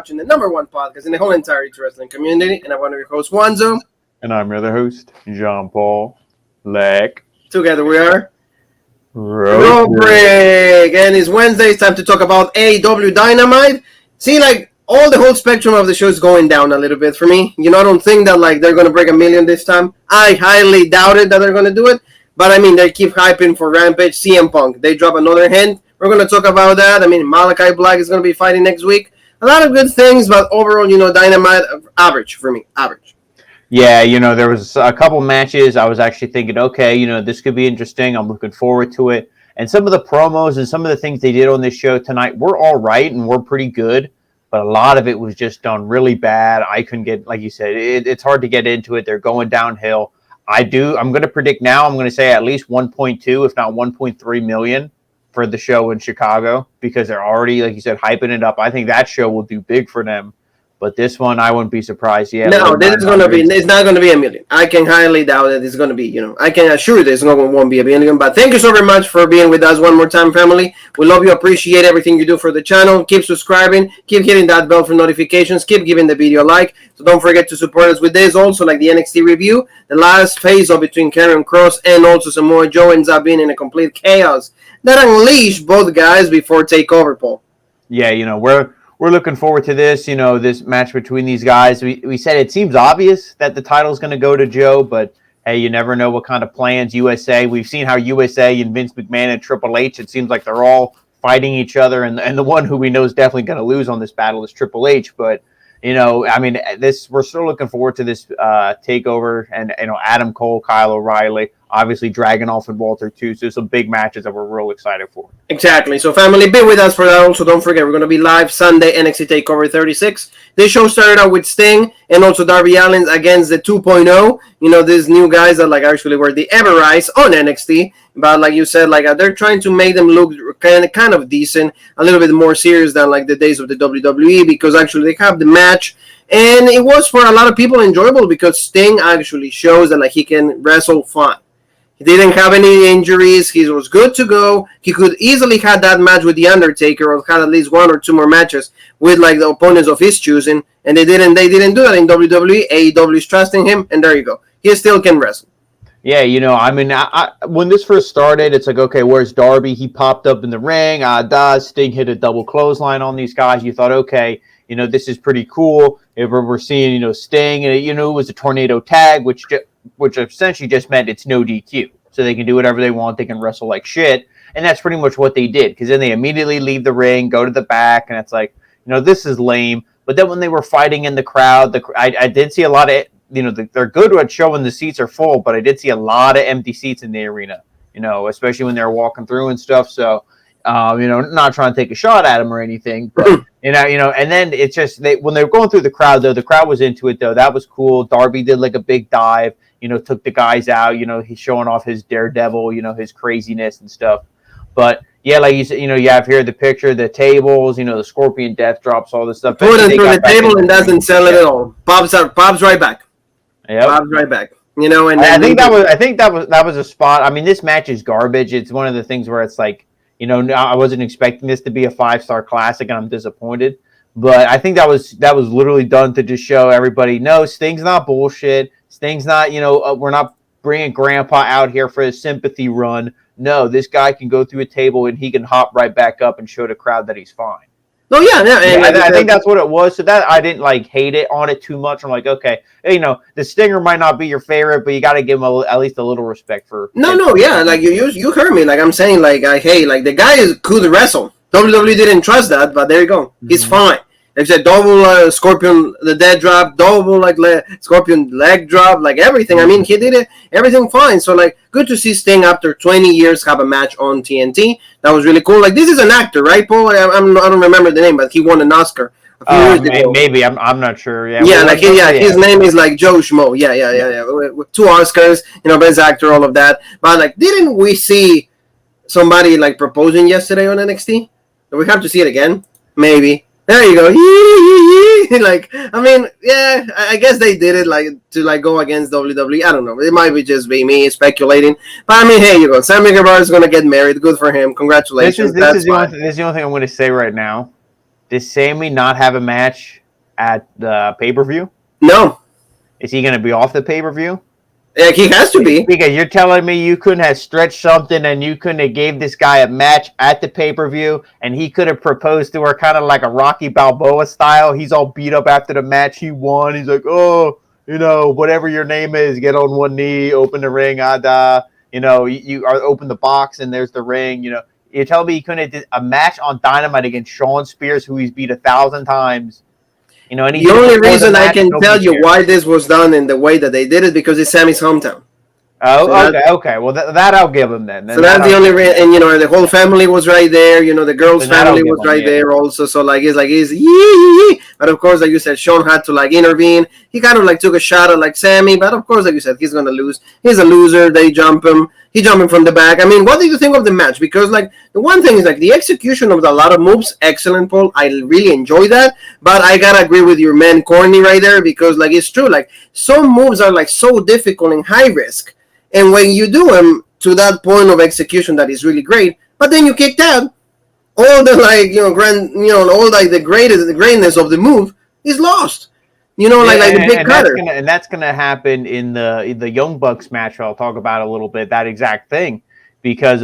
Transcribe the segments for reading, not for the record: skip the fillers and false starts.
watching the #1 podcast in the whole entire wrestling community. And I'm one of your hosts, Wanzo. And I'm your other host, Jean-Paul Leck. Together we are Road Break. And it's Wednesday. It's time to talk about AEW Dynamite. See, like, all the whole spectrum of the show is going down a little bit for me. You know, I don't think that, like, they're going to break 1 million this time. I highly doubt it that they're going to do it. But, I mean, they keep hyping for Rampage. CM Punk, they drop another hint. We're going to talk about that. I mean, MALAKAI Black is going to be fighting next week. A lot of good things, but overall, you know, Dynamite, average for me. Average. Yeah, you know, there was a couple matches I was actually thinking, okay, you know, this could be interesting. I'm looking forward to it. And some of the promos and some of the things they did on this show tonight were all right and were pretty good. But a lot of it was just done really bad. I couldn't get, like you said, it's hard to get into it. They're going downhill. I'm going to predict now, I'm going to say at least 1.2, if not 1.3 million for the show in Chicago, because they're already, like you said, hyping it up. I think that show will do big for them. But this one, I wouldn't be surprised. Yeah, no, this is going to be, it's not going to be 1 million. I can highly doubt that it's going to be, you know, I can assure this won't be 1 million. But thank you so very much for being with us one more time, family. We love you, appreciate everything you do for the channel. Keep subscribing, keep hitting that bell for notifications, keep giving the video a like. So don't forget to support us with this also, like the NXT review. The last phase-off between Karrion Kross and also Samoa Joe ends up being in a complete chaos that unleashed both guys before TakeOver, Paul. Yeah, you know, we're looking forward to this, you know, this match between these guys. We said it seems obvious that the title's going to go to Joe, but hey, you never know what kind of plans USA. We've seen how USA and Vince McMahon and Triple H, it seems like they're all fighting each other, and the one who we know is definitely going to lose on this battle is Triple H. But, you know, I mean, we're still looking forward to this takeover, and, you know, Adam Cole, Kyle O'Reilly, obviously Dragunov and Walter too. So some big matches that we're real excited for. Exactly. So family, be with us for that. Also, don't forget, we're going to be live Sunday, NXT TakeOver 36. This show started out with Sting and also Darby Allin against the 2.0. You know, these new guys that, like, actually were the Ever-Rise on NXT. But like you said, like, they're trying to make them look kind of decent, a little bit more serious than, like, the days of the WWE, because actually they have the match. And it was, for a lot of people, enjoyable because Sting actually shows that, like, he can wrestle fine. He didn't have any injuries. He was good to go. He could easily have that match with The Undertaker, or had at least 1 or 2 more matches with, like, the opponents of his choosing. And they didn't do that in WWE. AEW is trusting him, and there you go. He still can wrestle. Yeah, you know, I mean, when this first started, it's like, okay, where's Darby? He popped up in the ring. Sting hit a double clothesline on these guys. You thought, okay, you know, this is pretty cool. If we're seeing, you know, Sting, and, you know, it was a tornado tag, which essentially just meant it's no DQ. So they can do whatever they want. They can wrestle like shit. And that's pretty much what they did. Because then they immediately leave the ring, go to the back, and it's like, you know, this is lame. But then when they were fighting in the crowd, I did see a lot of, you know, they're good at showing the seats are full, but I did see a lot of empty seats in the arena, you know, especially when they're walking through and stuff. So, you know, not trying to take a shot at them or anything, but, you know, and then it's just, when they were going through the crowd, though, the crowd was into it, though. That was cool. Darby did like a big dive, you know, took the guys out, you know, he's showing off his daredevil, you know, his craziness and stuff. But yeah, like you said, you know, you have here the picture, the tables, you know, the Scorpion death drops, all this stuff. Put it through the table and doesn't sell it at all. Bob's right back. Yeah, Bob's right back. You know, and I think that was a spot. I mean, this match is garbage. It's one of the things where it's like, you know, I wasn't expecting this to be a 5-star classic, and I'm disappointed. But I think that was literally done to just show everybody, no, Sting's not bullshit. Sting's not, you know, we're not bringing Grandpa out here for a sympathy run. No, this guy can go through a table and he can hop right back up and show the crowd that he's fine. Oh, yeah. And I think that's what it was. So that I didn't, like, hate it on it too much. I'm like, okay, you know, the Stinger might not be your favorite, but you got to give him at least a little respect for. Yeah, like you heard me. Like, I'm saying, like, hey, like, the guy could wrestle. WWE didn't trust that, but there you go. He's fine. Like I said, double Scorpion, the dead drop, double like Scorpion leg drop, like everything. I mean, he did it, everything fine. So, like, good to see Sting after 20 years have a match on TNT. That was really cool. Like, this is an actor, right, Paul? I don't remember the name, but he won an Oscar. Maybe I'm not sure. His name is like Joe Schmo. Yeah. With 2 Oscars, you know, best actor, all of that. But, like, didn't we see somebody like proposing yesterday on NXT? Do we have to see it again? Maybe. There you go. Like, I mean, yeah, I guess they did it like to like go against WWE. I don't know. It might be just be me speculating. But I mean, here you go. Sammy Guevara is going to get married. Good for him. Congratulations. This is the only thing I'm going to say right now. does Sammy not have a match at the pay-per-view? No. Is he going to be off the pay-per-view? Yeah, he has to be. Because you're telling me you couldn't have stretched something and you couldn't have gave this guy a match at the pay-per-view and he could have proposed to her kind of like a Rocky Balboa style. He's all beat up after the match. He won. He's like, oh, you know, whatever your name is, get on one knee, open the ring, you know, you open the box and there's the ring. You know, you're telling me he couldn't have did a match on Dynamite against Shawn Spears, who he's beat 1,000 times. You know, and the only reason I can tell you why this was done in the way that they did it because it's Sammy's hometown. Oh, so okay. Well, that I'll give him then. So that's the only reason, and you know, the whole family was right there. You know, the girl's family was right there also. So like, it's yee. But of course, like you said, Shawn had to like intervene. He kind of like took a shot at like Sammy, but of course, like you said, he's gonna lose. He's a loser. They jump him. He jumped him from the back. I mean, what did you think of the match? Because like the one thing is like the execution of a lot of moves, excellent, Paul. I really enjoy that. But I gotta agree with your man Corny right there because like it's true. Like some moves are like so difficult and high risk. And when you do them to that point of execution, that is really great. But then you kicked out all the like all like the greatness of the move is lost. You know, like the big cutter. And that's gonna happen in the Young Bucks match. I'll talk about a little bit that exact thing because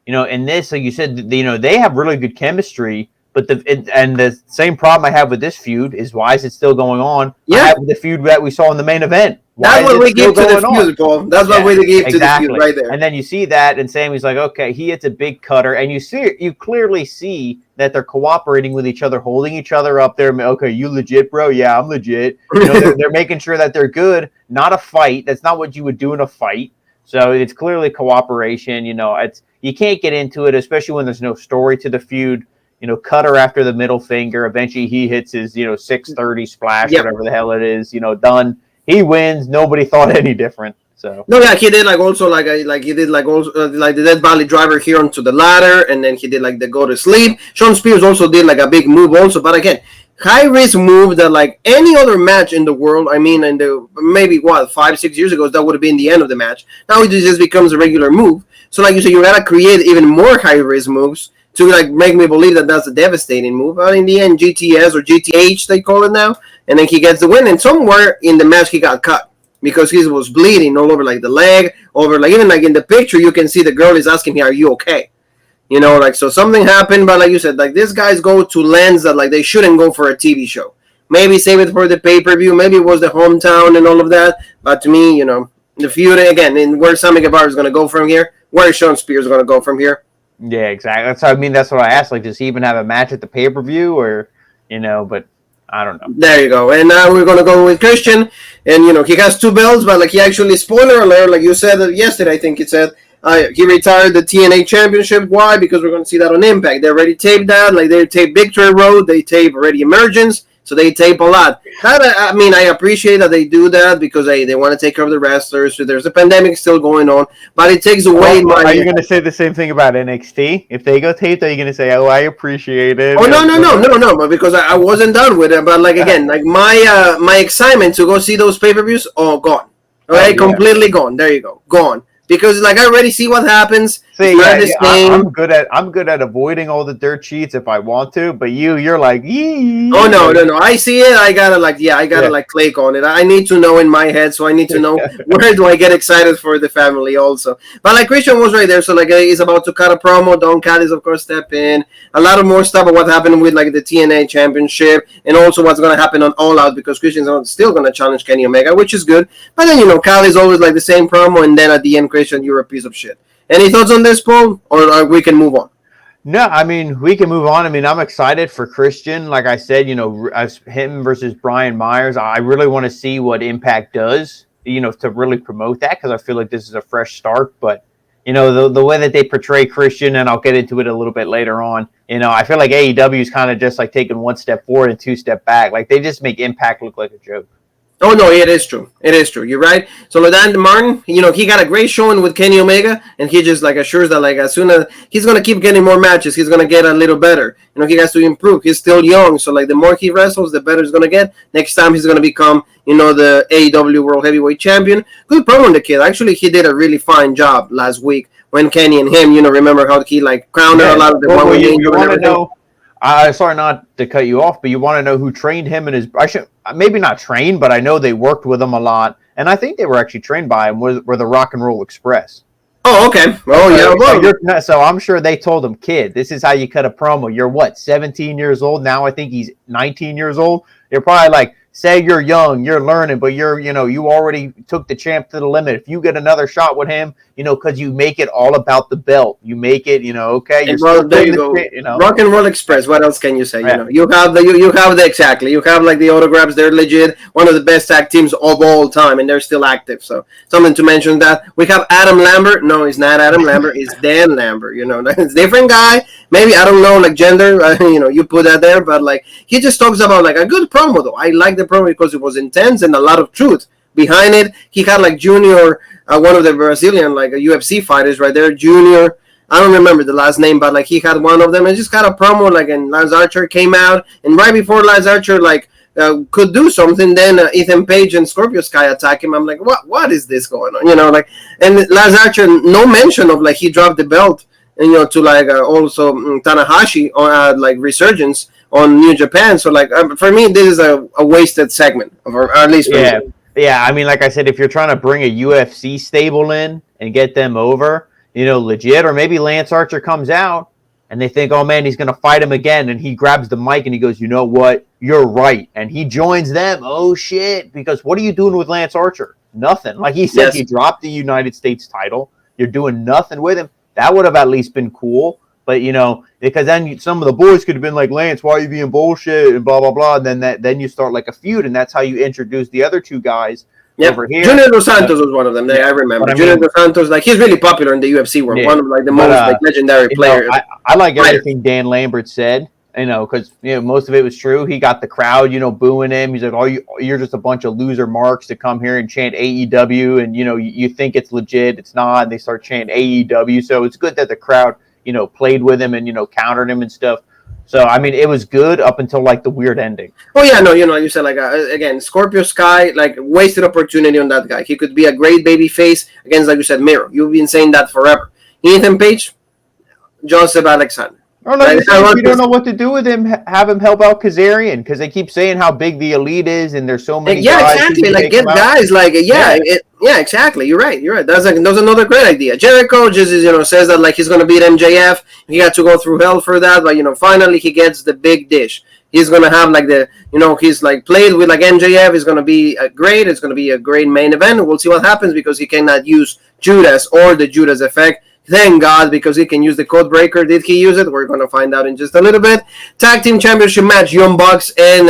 you know in this, like you said, you know they have really good chemistry. But the same problem I have with this feud is why is it still going on? Yeah, I have the feud that we saw in the main event. That's what we gave to the feud, Paul. That's what we gave to the feud right there. And then you see that, and Sammy's like, okay, he hits a big cutter, and you clearly see that they're cooperating with each other, holding each other up there. Okay, you legit, bro? Yeah, I'm legit. You know, they're making sure that they're good, not a fight. That's not what you would do in a fight. So it's clearly cooperation. You know, you can't get into it, especially when there's no story to the feud. You know, cutter after the middle finger. Eventually, he hits his 630 splash, whatever the hell it is. You know, done. He wins. Nobody thought any different. So no, yeah, he did like also like he did like also like the Death Valley Driver here onto the ladder, and then he did like the go to sleep. Shawn Spears also did like a big move also, but again, high risk move that like any other match in the world. I mean, and maybe 5-6 years ago that would have been the end of the match. Now it just becomes a regular move. So like you said, you gotta create even more high risk moves to like make me believe that that's a devastating move. But in the end, GTS or GTH they call it now, and then he gets the win. And somewhere in the match he got cut because he was bleeding all over like the leg, over like even like in the picture you can see the girl is asking me, "Are you okay?" You know, like so something happened. But like you said, like these guys go to lens that like they shouldn't go for a TV show. Maybe save it for the pay-per-view. Maybe it was the hometown and all of that. But to me, you know, the feud again, and where Sammy Guevara is going to go from here, where is Shawn Spears going to go from here? Yeah, exactly. That's what I asked. Like, does he even have a match at the pay-per-view or, you know, but I don't know. There you go. And now we're going to go with Christian. And, you know, he has 2 belts, but like he actually, spoiler alert, like you said yesterday, I think it said, he retired the TNA Championship. Why? Because we're going to see that on Impact. They already taped that. Like they taped Victory Road. They tape already Emergence. So they tape a lot. I mean, I appreciate that they do that because they want to take care of the wrestlers. So there's a pandemic still going on, but it takes away my. Are you going to say the same thing about NXT? If they go taped, are you going to say, "Oh, I appreciate it"? Oh no! But because I wasn't done with it. But like again, like my excitement to go see those pay-per-views, gone. Okay, completely gone. There you go, gone. Because like I already see what happens. See, I'm good at avoiding all the dirt sheets if I want to, but you're like, yee. Oh no! I see it. I gotta click on it. I need to know in my head, so I need to know where do I get excited for the family also. But like Christian was right there, so like he's about to cut a promo. Don Callis, of course, step in. A lot of more stuff of what happened with like the TNA Championship, and also what's gonna happen on All Out because Christian's still gonna challenge Kenny Omega, which is good. But then Callis always like the same promo, and then at the end, Christian, you're a piece of shit. Any thoughts on this, Paul? Or we can move on? No, I mean, we can move on. I mean, I'm excited for Christian. Like I said, as him versus Brian Myers, I really want to see what Impact does, to really promote that because I feel like this is a fresh start. But, the way that they portray Christian, and I'll get into it a little bit later on, I feel like AEW is kind of just like taking 1 step forward and 2 step back. Like they just make Impact look like a joke. Oh, no, it is true. It is true. You're right. So, LaDan Martin, he got a great showing with Kenny Omega, and he just, assures that, as soon as he's going to keep getting more matches, he's going to get a little better. He has to improve. He's still young, so, the more he wrestles, the better he's going to get. Next time, he's going to become, the AEW World Heavyweight Champion. Good promo on the kid. Actually, he did a really fine job last week when Kenny and him, remember how he, countered a lot of the one-way danger and everything. sorry not to cut you off, but you want to know who trained him and his. I should maybe not trained, but I know they worked with him a lot, and I think they were actually trained by him. Were the Rock and Roll Express? Oh, okay. Oh, yeah. Well, so I'm sure they told him, kid, this is how you cut a promo. You're what, 17 years old now? I think he's 19 years old. You're probably like, say you're young, you're learning, but you already took the champ to the limit. If you get another shot with him, because you make it all about the belt. You make it, okay. And well, there you go. Rock and Roll Express. What else can you say? Yeah. You have exactly. You have like the autographs. They're legit. One of the best tag teams of all time, and they're still active. So something to mention that. We have Adam Lambert. No, he's not Adam Lambert. It's Dan Lambert. It's a different guy. Maybe I don't know like gender. You put that there, but like he just talks about like a good promo though. I like the promo because it was intense and a lot of truth behind it. He had like Junior, one of the Brazilian like UFC fighters right there, Junior. I don't remember the last name, but like he had one of them and just got a promo like, and Lance Archer came out, and right before Lance Archer like could do something, then Ethan Page and Scorpio Sky attack him. I'm like, what is this going on? And Lance Archer, no mention of like he dropped the belt, and to like also Tanahashi on like Resurgence on New Japan. So like for me, this is a wasted segment, or at least for me. Yeah. I mean, like I said, if you're trying to bring a UFC stable in and get them over, legit, or maybe Lance Archer comes out and they think, oh man, he's going to fight him again, and he grabs the mic and he goes, you know what, you're right, and he joins them. Oh shit, because what are you doing with Lance Archer? Nothing. Like he said, He dropped the United States title. You're doing nothing with him. That would have at least been cool. But, because then some of the boys could have been like, Lance, why are you being bullshit and blah, blah, blah. And then you start like a feud, and that's how you introduce the other two guys over here. Junior Dos Santos was one of them. I remember. Junior Dos Santos, like he's really popular in the UFC world. One of like the most like legendary players. I like everything Dan Lambert said, because most of it was true. He got the crowd, booing him. He's like, oh, you're just a bunch of loser marks to come here and chant AEW, and you think it's legit, it's not, and they start chanting AEW. So it's good that the crowd played with him and, countered him and stuff. So, I mean, it was good up until, like, the weird ending. Oh, yeah, no, you said, like, again, Scorpio Sky, like, wasted opportunity on that guy. He could be a great baby face against, like you said, Miro. You've been saying that forever. Ethan Page, Joseph Alexander. Or like if you don't know what to do with him, have him help out Kazarian, because they keep saying how big the Elite is, and there's so many. Yeah, exactly. Like get guys, like exactly. You're right. That's another great idea. Jericho just says that like he's gonna beat MJF. He had to go through hell for that, but finally he gets the big dish. He's gonna have like he's like played with like MJF. It's gonna be great. It's gonna be a great main event. We'll see what happens because he cannot use Judas or the Judas effect. Thank God, because he can use the code breaker. Did he use it? We're going to find out in just a little bit. Tag Team Championship match, Young Bucks and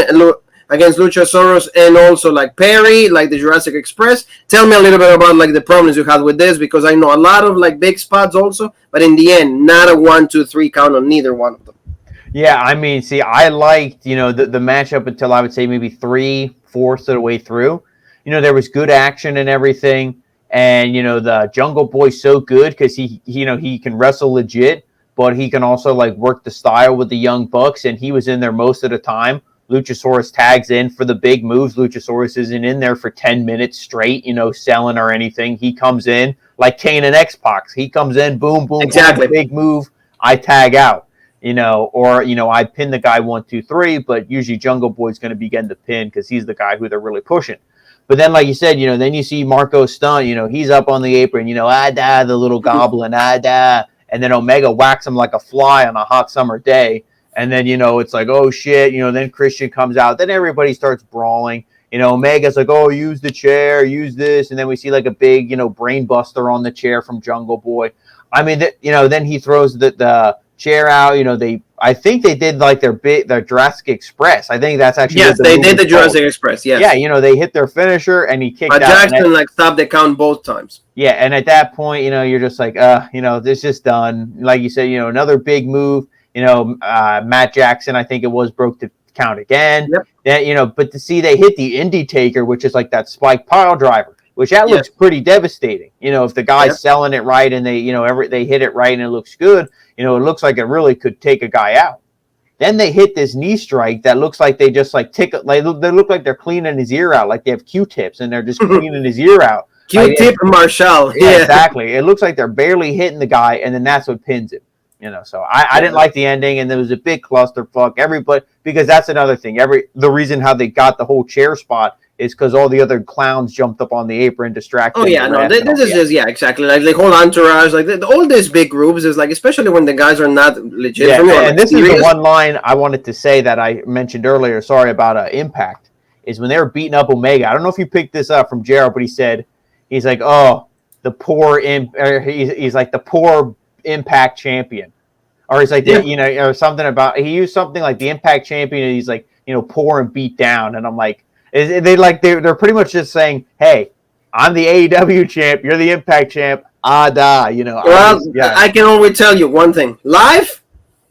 against Luchasaurus, and also like Perry, like the Jurassic Express. Tell me a little bit about like the problems you had with this, because I know a lot of like big spots also, but in the end, not a 1, 2, 3 count on neither one of them. Yeah, I mean, see, I liked, the matchup until I would say maybe 3/4 of the way through. There was good action and everything. And, the Jungle Boy's so good because he can wrestle legit, but he can also like work the style with the Young Bucks, and he was in there most of the time. Luchasaurus tags in for the big moves. Luchasaurus isn't in there for 10 minutes straight, selling or anything. He comes in like Kane and X-Pac. He comes in, boom, boom, exactly. Boom, big move, I tag out. Or I pin the guy 1, 2, 3, but usually Jungle Boy's going to be getting the pin because he's the guy who they're really pushing. But then, like you said, then you see Marco Stunt, he's up on the apron, the little goblin, and then Omega whacks him like a fly on a hot summer day. And then, it's like, oh shit, then Christian comes out, then everybody starts brawling. Omega's like, oh, use the chair, use this. And then we see like a big, brain buster on the chair from Jungle Boy. I mean, then he throws the chair out. I think they did like their Jurassic Express. I think that's actually they did the Jurassic Express. Yes. Yeah, they hit their finisher and he kicked out. Jackson like stopped the count both times. Yeah, and at that point, you're just like, this is done. Like you said, another big move. Matt Jackson, I think it was, broke the count again. Yep. Yeah, but to see they hit the Indie Taker, which is like that spike pile driver, which that looks pretty devastating. If the guy's selling it right and they, they hit it right and it looks good, it looks like it really could take a guy out. Then they hit this knee strike that looks like they just like tickle. Like they look like they're cleaning his ear out, like they have Q-tips and they're just cleaning his ear out. Q-tip Marshall. Yeah, exactly. It looks like they're barely hitting the guy, and then that's what pins him. So I didn't like the ending, and there was a big clusterfuck. Everybody, because that's another thing. The reason how they got the whole chair spot is because all the other clowns jumped up on the apron, distracted. Oh yeah, no, this is just exactly like the whole entourage, like all these big groups is like, especially when the guys are not legit. Yeah, and like, this serious. Is the one line I wanted to say that I mentioned earlier. Sorry about Impact. Is when they were beating up Omega. I don't know if you picked this up from Jericho, but he's like, oh, the poor he's like the poor Impact champion, or he's like, or something about, he used something like the Impact champion, and he's like, poor and beat down, and I'm like, they're pretty much just saying, hey, I'm the AEW champ, you're the Impact champ, Well, I can only tell you one thing: live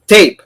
tape.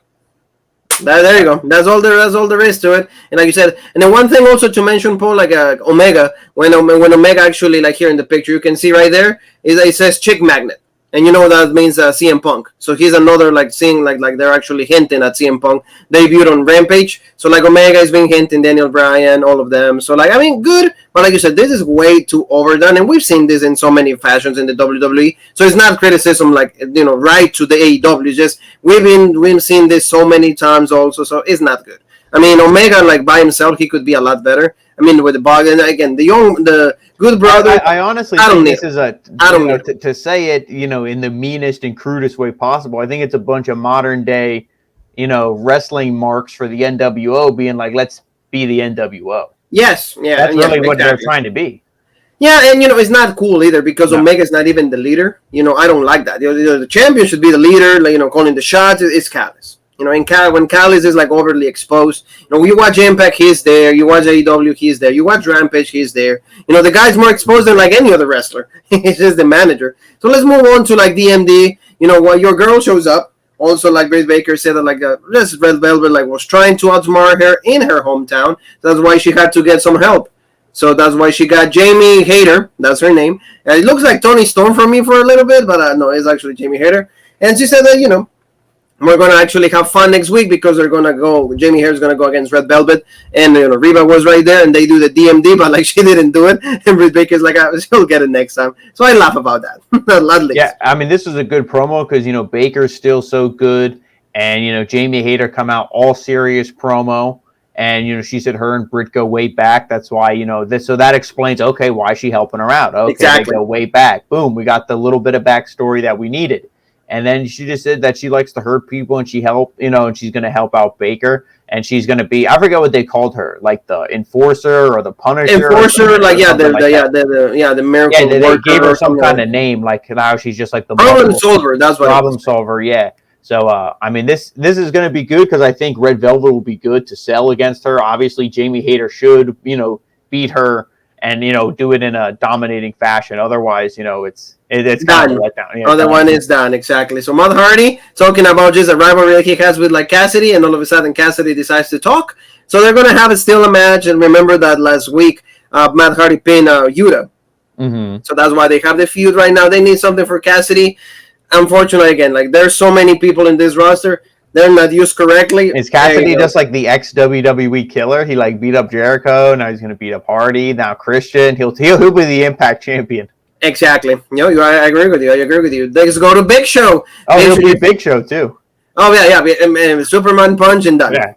There you go. That's all there is to it. And like you said, and then one thing also to mention, Paul, like Omega, when Omega actually, like here in the picture, you can see right there, it says chick magnet. And that means CM Punk. So he's another like seeing like they're actually hinting at CM Punk debuted on Rampage. So like Omega is being hinting, Daniel Bryan, all of them. So like, I mean, good. But like you said, this is way too overdone, and we've seen this in so many fashions in the WWE. So it's not criticism like right to the AEW. It's just we've seen this so many times also. So it's not good. I mean, Omega, like by himself, he could be a lot better. I mean, with the bug, and again, the good brother. I honestly think this is to say it, in the meanest and crudest way possible. I think it's a bunch of modern day, wrestling marks for the NWO being like, let's be the NWO. Yes, yeah, that's really what they're trying to be. Yeah, and it's not cool either because Omega's not even the leader. I don't like that. The champion should be the leader, like, calling the shots. It's Callis. When Callis is like overly exposed, you watch Impact, he's there. You watch AEW, he's there. You watch Rampage, he's there. The guy's more exposed than like any other wrestler. He's just the manager. So let's move on to like DMD. While your girl shows up, also like Britt Baker said that like this Red Velvet like was trying to outsmart her in her hometown. That's why she had to get some help. So that's why she got Jamie HAYTER. That's her name. And it looks like Toni Storm for me for a little bit, but no, it's actually Jamie HAYTER. And she said that we're going to actually have fun next week because they're going to go, Jamie Hare's going to go against Red Velvet, and Reba was right there, and they do the DMD, but like she didn't do it, and Britt Baker's like, she'll get it next time. So I laugh about that. Yeah, I mean, this is a good promo because, Baker's still so good, and, Jamie Hayter come out all serious promo, and, she said her and Britt go way back. That's why, so that explains, okay, why is she helping her out? Okay, exactly. They go way back. Boom, we got the little bit of backstory that we needed. And then she just said that she likes to hurt people, and and she's going to help out Baker, and she's going to be, I forget what they called her, like the Enforcer or the Punisher. Enforcer, like the miracle worker. They gave her some kind of name, like now she's just like the problem solver. That's what problem solver. Yeah. So I mean, this is going to be good because I think Red Velvet will be good to sell against her. Obviously, Jamie Hayter should beat her and do it in a dominating fashion. Otherwise, it's done. Kind of let down. Yeah, the one is done, exactly. So Matt Hardy talking about just a rivalry that he has with like Cassidy, and all of a sudden Cassidy decides to talk. So they're gonna have still a match. And remember that last week Matt Hardy pinned Yuta. Mm-hmm. So that's why they have the feud right now. They need something for Cassidy. Unfortunately, again, like there's so many people in this roster. They're not used correctly. Is Cassidy just like the ex-WWE killer? He like beat up Jericho. Now he's going to beat up Hardy. Now Christian. He'll be the Impact champion. Exactly. I agree with you. Let's go to Big Show. Oh, he'll be Big Show too. Oh yeah. Superman punch and done. Yeah.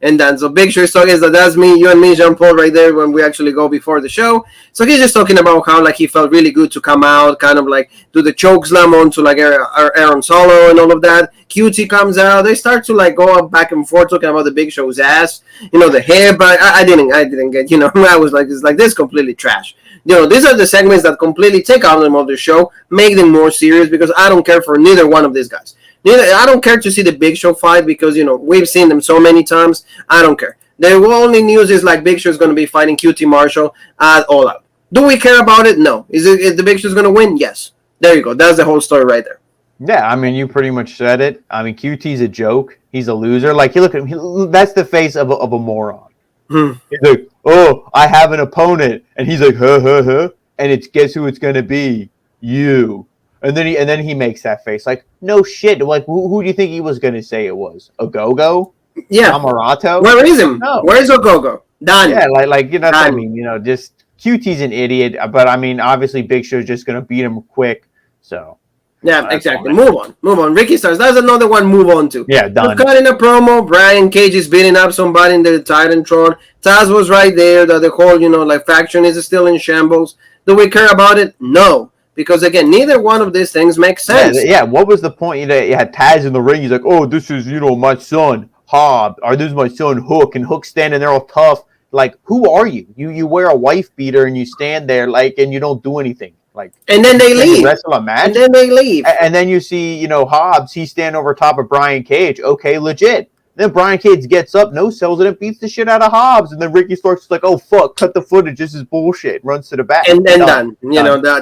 And done. So Big Show's talking that that's me, you and me, Jean Paul, right there when we actually go before the show. So he's just talking about how like he felt really good to come out, kind of like do the choke slam onto like Aaron Solo and all of that. QT comes out. They start to like go up back and forth talking about the Big Show's ass, the hair. But I didn't get. I was like, it's like this completely trash. These are the segments that completely take out them of the show, make them more serious because I don't care for neither one of these guys. I don't care to see the Big Show fight because, we've seen them so many times. I don't care. The only news is like Big Show is going to be fighting QT Marshall at All Out. Do we care about it? No. Is the Big Show going to win? Yes. There you go. That's the whole story right there. Yeah, I mean, you pretty much said it. I mean, QT's a joke. He's a loser. Like, you look at him, that's the face of a moron. He's like, oh, I have an opponent. And he's like, huh. And guess who it's going to be? You. And then he makes that face like, no shit. Like, who do you think he was going to say it was? Ogogo? Yeah. Amarato? Where is him? No. Where's Ogogo? Done. Yeah, like what I mean. Just QT's an idiot. But, I mean, obviously Big Show's just going to beat him quick. So. Yeah, exactly. Move on. Ricky Starks, that's another one. Move on to. Yeah, done. Cut in a promo. Brian Cage is beating up somebody in the Titantron. Taz was right there. The whole, like faction is still in shambles. Do we care about it? No. Because again, neither one of these things makes sense. Yeah. What was the point? You had Taz in the ring. He's like, "Oh, this is my son Hobb, or this is my son Hook," and Hook standing there all tough. Like, who are you? You wear a wife beater and you stand there and you don't do anything. Like, and then they leave. Wrestle a match. And then they leave. And then you see, Hobbs. He's standing over top of Brian Cage. Okay, legit. Then Brian Cage gets up, no sells it, and beats the shit out of Hobbs. And then Ricky Starks is like, "Oh fuck, cut the footage. This is bullshit." Runs to the back. And then done.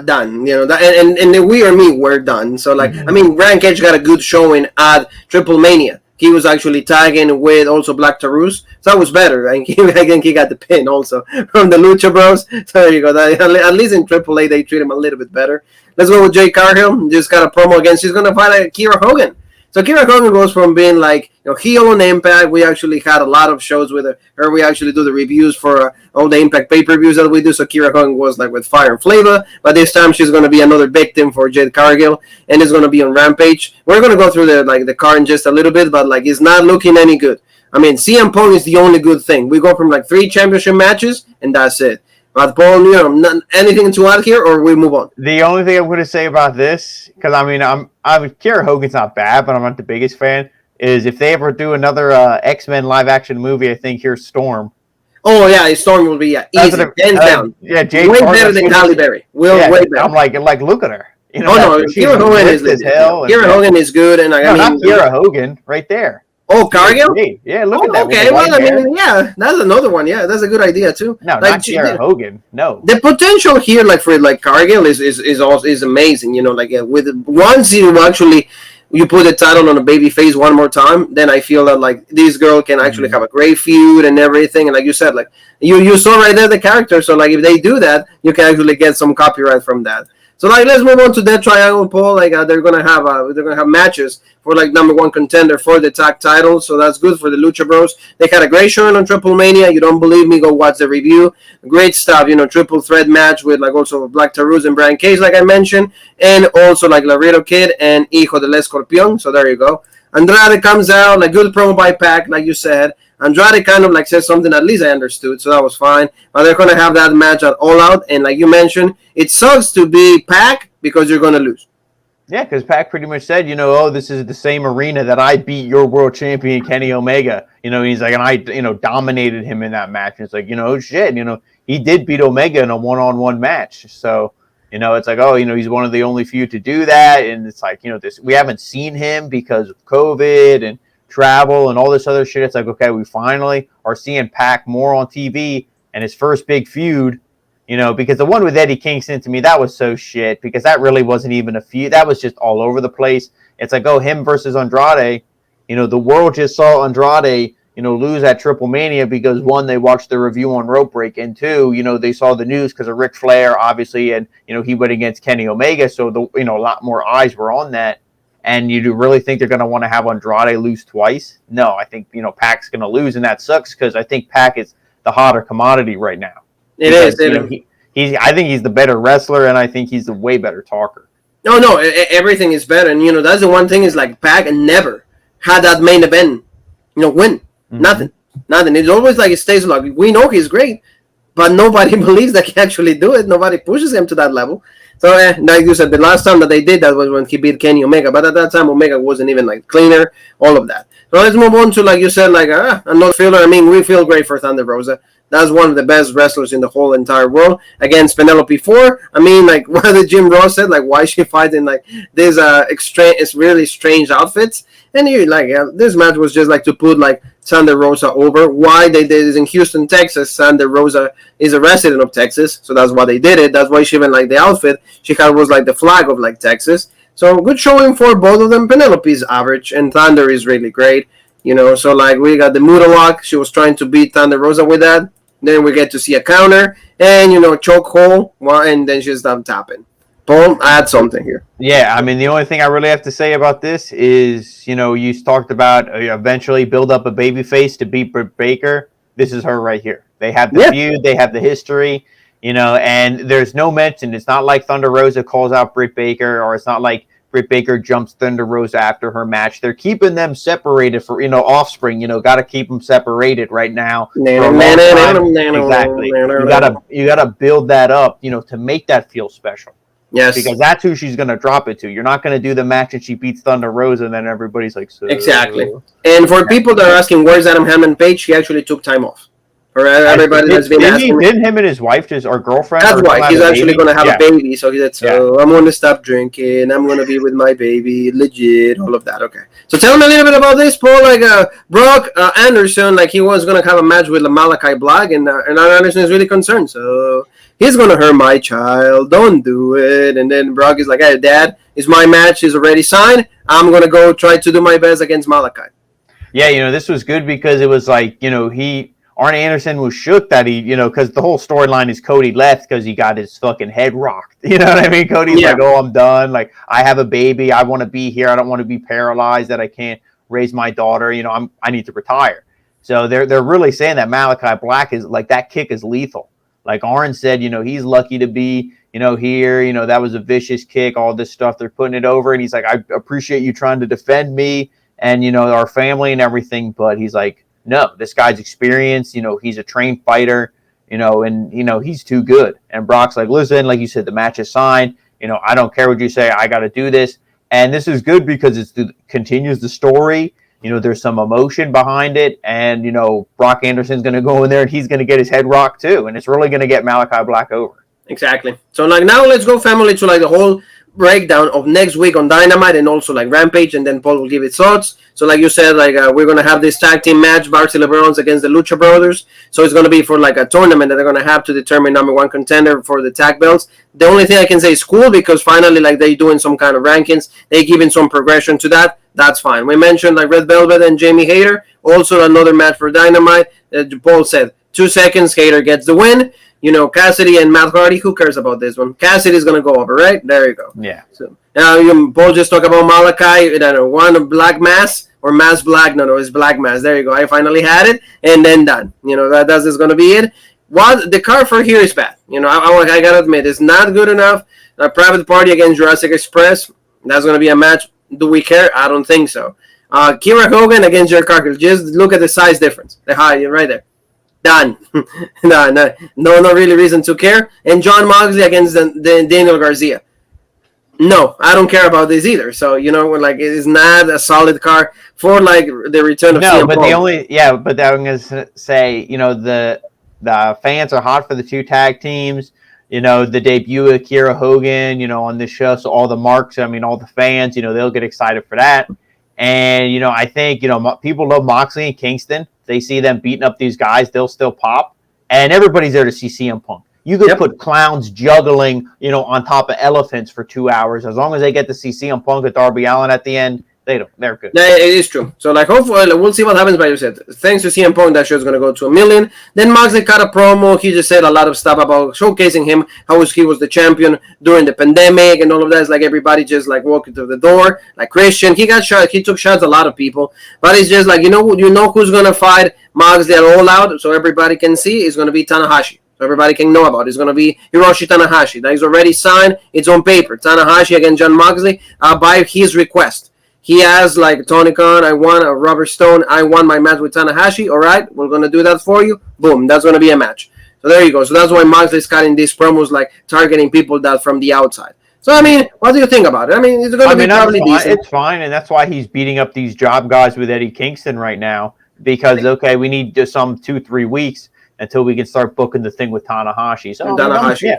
Done. And we or me were done. So Brian Cage got a good showing at Triplemania. He was actually tagging with also Black Taurus, so that was better. And I think he got the pin also from the Lucha Bros. So there you go. At least in AAA they treat him a little bit better. Let's go with Jade Cargill. Just got a promo against. She's gonna fight Kiera Hogan. So Kiera Hogan goes from being like heel on Impact. We actually had a lot of shows with her. We actually do the reviews for all the Impact pay-per-views that we do. So Kiera Hogan was like with Fire and Flavor, but this time she's going to be another victim for Jade Cargill, and it's going to be on Rampage. We're going to go through the card in just a little bit, but it's not looking any good. CM Punk is the only good thing. We go from 3 championship matches, and that's it. But Paul, anything to add here, or we move on? The only thing I'm going to say about this, because Kiera Hogan's not bad, but I'm not the biggest fan, is if they ever do another X-Men live-action movie, I think here's Storm. Oh, yeah, Storm will be easy. Hands down. Yeah, Jade way better than Halle Berry. Way better. I'm like, look at her. Kiera Hogan is legit. Kiera Hogan is good. And not Kiera Hogan, right there. Oh, Cargill? Yeah, look at that. Okay, that's another one. Yeah, that's a good idea too. No, not Kiera Hogan. No. The potential here, for Cargill, is amazing. With once you put the title on a baby face one more time, then I feel that this girl can actually have a great feud and everything. And like you said, you saw right there the character. So if they do that, you can actually get some copyright from that. So let's move on to that triangle, Paul. They're gonna have matches for number 1 contender for the tag title. So that's good for the Lucha Bros. They had a great showing on Triplemania. You don't believe me? Go watch the review. Great stuff. Triple threat match with also Black Taurus and Brian Cage, like I mentioned, and also Laredo Kid and Hijo del Escorpión. So there you go. Andrade comes out, good promo by Pac, like you said. Andrade kind of says something at least I understood, so that was fine. But they're going to have that match at All Out, and like you mentioned, it sucks to be Pac because you're going to lose. Yeah, because Pac pretty much said, this is the same arena that I beat your world champion, Kenny Omega. He's like, and I, dominated him in that match. And it's like, shit, he did beat Omega in a one-on-one match. So, it's like, he's one of the only few to do that. And it's like, we haven't seen him because of COVID and travel and all this other shit. It's like, okay, we finally are seeing Pac more on TV, and his first big feud, because the one with Eddie Kingston, to me, that was so shit, because that really wasn't even a feud. That was just all over the place. It's like, him versus Andrade. The world just saw Andrade, lose at Triplemania because, 1, they watched the review on Rope Break, and 2, they saw the news because of Ric Flair, obviously, and, he went against Kenny Omega, so, a lot more eyes were on that. And you do really think they're going to want to have Andrade lose twice? No, I think, Pac's going to lose, and that sucks because I think Pac is the hotter commodity right now. It is. I think he's the better wrestler, and I think he's the way better talker. No, everything is better. And, that's the one thing is Pac never had that main event, win. Mm-hmm. Nothing. It's always it stays we know he's great, but nobody believes that he can actually do it. Nobody pushes him to that level. So, like you said, the last time that they did that was when he beat Kenny Omega. But at that time, Omega wasn't even cleaner, all of that. So let's move on to, like you said, another filler. We feel great for Thunder Rosa. That's one of the best wrestlers in the whole entire world. Against Penelope Ford. What did Jim Ross said? Why is she fighting these it's really strange outfits? And you this match was just to put Thunder Rosa over. Why they did this in Houston, Texas? Thunder Rosa is a resident of Texas, so that's why they did it. That's why she even the outfit she had was the flag of Texas. So good showing for both of them. Penelope's average, and Thunder is really great. So we got the Muda Lock. She was trying to beat Thunder Rosa with that. Then we get to see a counter and choke hold, and then she's done tapping. Paul, add something here. Yeah, the only thing I really have to say about this is, you talked about eventually build up a baby face to beat Britt Baker. This is her right here. They have the feud, they have the history, and there's no mention. It's not like Thunder Rosa calls out Britt Baker, or it's not like Britt Baker jumps Thunder Rosa after her match. They're keeping them separated for, offspring. Got to keep them separated right now. Exactly. You gotta build that up, to make that feel special. Yes. Because that's who she's going to drop it to. You're not going to do the match and she beats Thunder Rosa and then everybody's like, so. Exactly. And for people that are asking, where's Adam Hammond Page? She actually took time off. Or everybody that's been asking. Didn't him and his wife or girlfriend? That's why. He's actually going to have a baby. So he said, I'm going to stop drinking. I'm going to be with my baby. Legit. All of that. Okay. So tell me a little bit about this, Paul. Brock Anderson, he was going to have a match with the MALAKAI Black. And Anderson is really concerned. So he's going to hurt my child. Don't do it. And then Brock is like, hey, Dad, it's my match. It's already signed. I'm going to go try to do my best against MALAKAI. Yeah, this was good because it was Arn Anderson was shook that he, because the whole storyline is Cody left because he got his fucking head rocked. You know what I mean? Cody's like, oh, I'm done. I have a baby. I want to be here. I don't want to be paralyzed that I can't raise my daughter. I need to retire. So they're really saying that MALAKAI Black is that kick is lethal. Like Arn said, he's lucky to be, here. That was a vicious kick, all this stuff. They're putting it over. And he's like, I appreciate you trying to defend me and, our family and everything. But he's like, no, this guy's experienced. He's a trained fighter, and, he's too good. And Brock's like, listen, like you said, the match is signed. I don't care what you say. I got to do this. And this is good because it continues the story. There's some emotion behind it. And, Brock Anderson's going to go in there and he's going to get his head rocked too. And it's really going to get MALAKAI Black over. Exactly. So, now let's go, family, to, the whole breakdown of next week on Dynamite and also Rampage, and then Paul will give his thoughts. So like you said, we're going to have this tag team match, Varsity LeBrons against the Lucha Brothers. So it's going to be for a tournament that they're going to have to determine number one contender for the tag belts. The only thing I can say is cool because finally they're doing some kind of rankings. They're giving some progression to that. That's fine. We mentioned Red Velvet and Jamie Hayter. Also another match for Dynamite. Paul said 2 seconds, Hayter gets the win. Cassidy and Matt Hardy, who cares about this one? Cassidy's going to go over, right? There you go. Yeah. So now Paul just talked about MALAKAI. I don't know, one black mass or mass black. No, it's black mass. There you go. I finally had it and then done. That's just going to be it. The card for here is bad. I got to admit, it's not good enough. A private party against Jurassic Express. That's going to be a match. Do we care? I don't think so. Kira Hogan against Jericho. Just look at the size difference. The height right there. Done. No really reason to care. And John Moxley against the Daniel Garcia. No, I don't care about this either. So, it is not a solid card for, the return of CM Punk. But I'm going to say, the fans are hot for the two tag teams. The debut of Kira Hogan, on this show. So all the marks, all the fans, they'll get excited for that. And, I think, people love Moxley and Kingston. They see them beating up these guys, they'll still pop. And everybody's there to see CM Punk. You could put clowns juggling, on top of elephants for 2 hours. As long as they get to see CM Punk and Darby Allin at the end, they're good. Yeah, it is true. So, hopefully, we'll see what happens. But you said, thanks to CM Punk, that show's going to go to 1 million. Then Moxley cut a promo. He just said a lot of stuff about showcasing him, how he was the champion during the pandemic and all of that. It's everybody just walking through the door. Christian, he got shot. He took shots at a lot of people. But it's just you know who's going to fight Moxley at All Out so everybody can see? It's going to be Tanahashi. So everybody can know about it. It's going to be Hiroshi Tanahashi. That is already signed. It's on paper. Tanahashi against John Moxley by his request. He has Tony Khan, I want a Robert Stone, I want my match with Tanahashi. All right, we're going to do that for you. Boom, that's going to be a match. So there you go. So that's why Moxley's cutting these promos targeting people that from the outside. So, what do you think about it? It's going to be probably decent. It's fine, and that's why he's beating up these job guys with Eddie Kingston right now because, we need just 2-3 weeks until we can start booking the thing with Tanahashi. So, Tanahashi.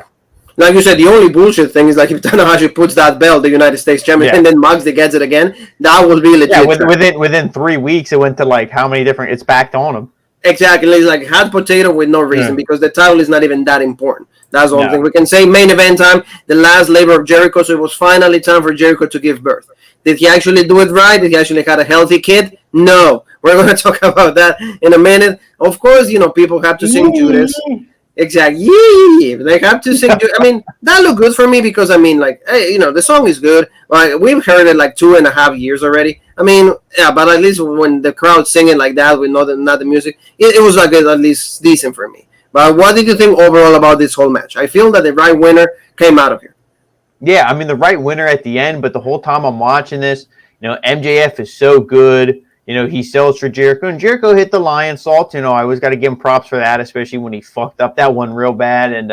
Like you said, the only bullshit thing is if Tanahashi puts that belt, the United States champion, and then Moxley gets it again, that will be legit. Yeah, within 3 weeks, it went to how many different? It's back on him. Exactly, it's hot potato with no reason because the title is not even that important. That's the only thing we can say. Main event time, the last labor of Jericho, so it was finally time for Jericho to give birth. Did he actually do it right? Did he actually have a healthy kid? No. We're going to talk about that in a minute. Of course, people have to sing Judas. Exactly. Yeah, they have to sing. That looked good for me because hey, the song is good. We've heard it 2.5 years already. But at least when the crowd singing like that with not the music, it was at least decent for me. But what did you think overall about this whole match? I feel that the right winner came out of here. Yeah, I mean the right winner at the end, but the whole time I'm watching this, MJF is so good. He sells for Jericho, and Jericho hit the lion salt. I always got to give him props for that, especially when he fucked up that one real bad, and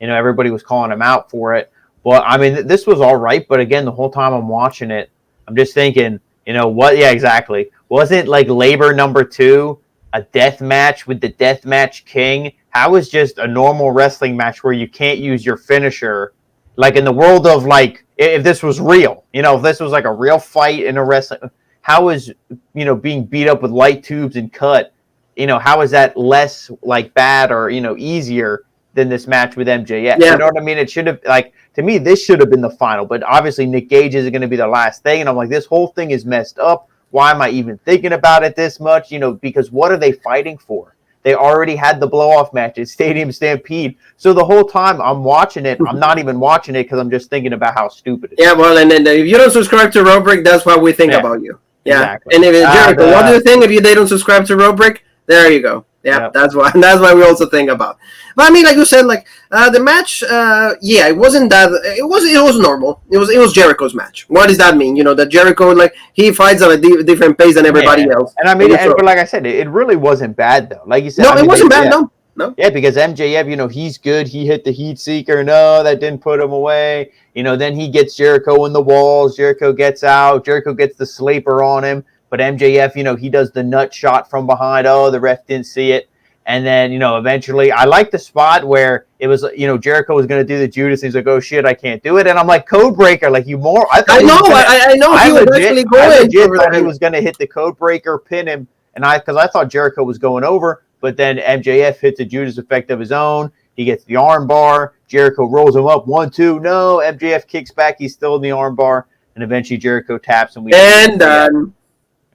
everybody was calling him out for it. But I mean, this was all right. But again, the whole time I'm watching it, I'm just thinking, what? Yeah, exactly. Wasn't like Labor number 2 a death match with the Death Match King? How is just a normal wrestling match where you can't use your finisher? Like in the world of like, if this was real, if this was like a real fight in a wrestling, how is, being beat up with light tubes and cut, how is that less like bad or, easier than this match with MJF? Yeah. You know what I mean? It should have, like, to me, this should have been the final, but obviously Nick Gage isn't going to be the last thing. And I'm like, this whole thing is messed up. Why am I even thinking about it this much? Because what are they fighting for? They already had the blow-off match at Stadium Stampede. So the whole time I'm watching it, I'm not even watching it because I'm just thinking about how stupid it is. Yeah, well, and then if you don't subscribe to Robrick, that's what we think about you. Yeah, exactly. And if Jericho, what do you think if they don't subscribe to Robrick? There you go. Yeah, yep. That's why we also think about. But I mean, like you said, like the match, it wasn't that. It was normal. It was Jericho's match. What does that mean? That Jericho, like, he fights at a different pace than everybody else. And I mean, but like I said, it really wasn't bad though. Like you said, no, it wasn't bad. No. Yeah, because MJF, he's good. He hit the heat seeker. No, that didn't put him away. Then he gets Jericho in the walls. Jericho gets out. Jericho gets the sleeper on him. But MJF, he does the nut shot from behind. Oh, the ref didn't see it. And then, eventually, I like the spot where it was, Jericho was going to do the Judas. And he's like, oh, shit, I can't do it. And I'm like, code breaker, like you more. I know. He was actually going. I legit thought he was going to hit the code breaker, pin him. And because I thought Jericho was going over. But then MJF hits the Judas effect of his own. He gets the arm bar. Jericho rolls him up. 1, 2. No, MJF kicks back. He's still in the arm bar. And eventually Jericho taps. And done.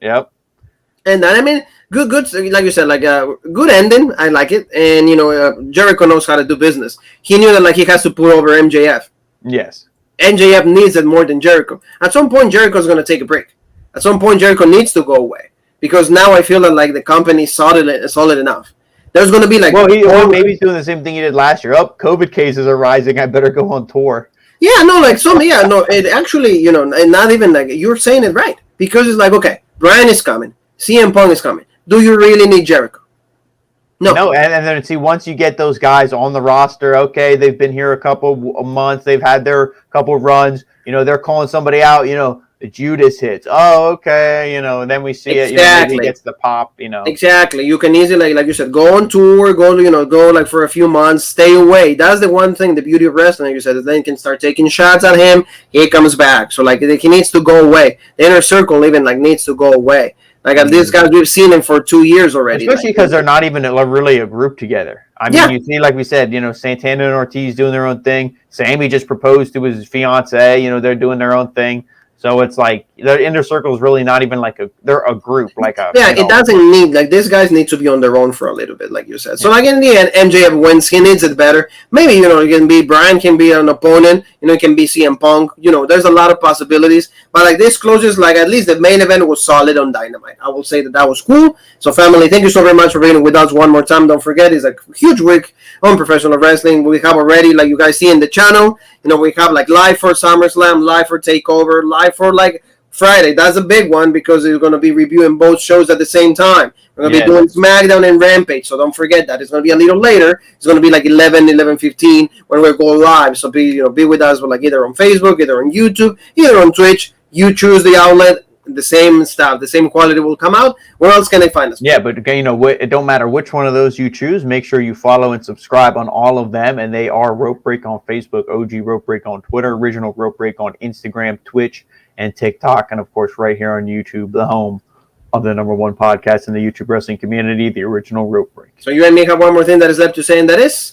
Yep. And then, I mean, good, like you said, like a good ending. I like it. And, Jericho knows how to do business. He knew that, like, he has to put over MJF. Yes. MJF needs it more than Jericho. At some point, Jericho's going to take a break. At some point, Jericho needs to go away. Because now I feel that, like, the company's solid enough. There's going to be, like... Well, maybe he's doing the same thing he did last year. Oh, COVID cases are rising. I better go on tour. Yeah, no, like, it actually, and not even, like, you're saying it right. Because it's like, okay, Bryan is coming. CM Punk is coming. Do you really need Jericho? No. And then see, once you get those guys on the roster, okay, they've been here a couple of months, they've had their couple of runs, they're calling somebody out, the Judas hits. Oh, okay, and then we see it, maybe he gets the pop, Exactly. You can easily, like you said, go on tour, go like for a few months, stay away. That's the one thing, the beauty of wrestling, like you said, is then you can start taking shots at him, he comes back. So, like, he needs to go away. The inner circle even, like, needs to go away. Like, these guys, we've seen them for 2 years already. Especially because they're not even really a group together. I mean, you see, like we said, Santana and Ortiz doing their own thing. Sammy just proposed to his fiance. They're doing their own thing. So it's like the inner circle is really not even like they're a group, like a it doesn't need, like, these guys need to be on their own for a little bit, like you said. So like in the end, MJF wins, he needs it better. Maybe it can be Bryan, can be an opponent, it can be CM Punk. There's a lot of possibilities. But like this closes, like at least the main event was solid on Dynamite. I will say that was cool. So family, thank you so very much for being with us one more time. Don't forget, it's a huge week on professional wrestling. We have already, like you guys see in the channel, we have like live for SummerSlam, live for TakeOver, live for like Friday. That's a big one because we're going to be reviewing both shows at the same time. We're going to be doing SmackDown and Rampage, so don't forget that. It's going to be a little later. It's going to be like 11:15 when we go live. So be with us, like either on Facebook, either on YouTube, either on Twitch. You choose the outlet. The same stuff, the same quality will come out. Where else can they find us? Yeah, but it don't matter which one of those you choose. Make sure you follow and subscribe on all of them, and they are Rope Break on Facebook, OG Rope Break on Twitter, Original Rope Break on Instagram, Twitch, and TikTok, and of course right here on YouTube, the home of the #1 podcast in the YouTube wrestling community, the Original Rope Break. So you and me have one more thing that is left to say, and that is...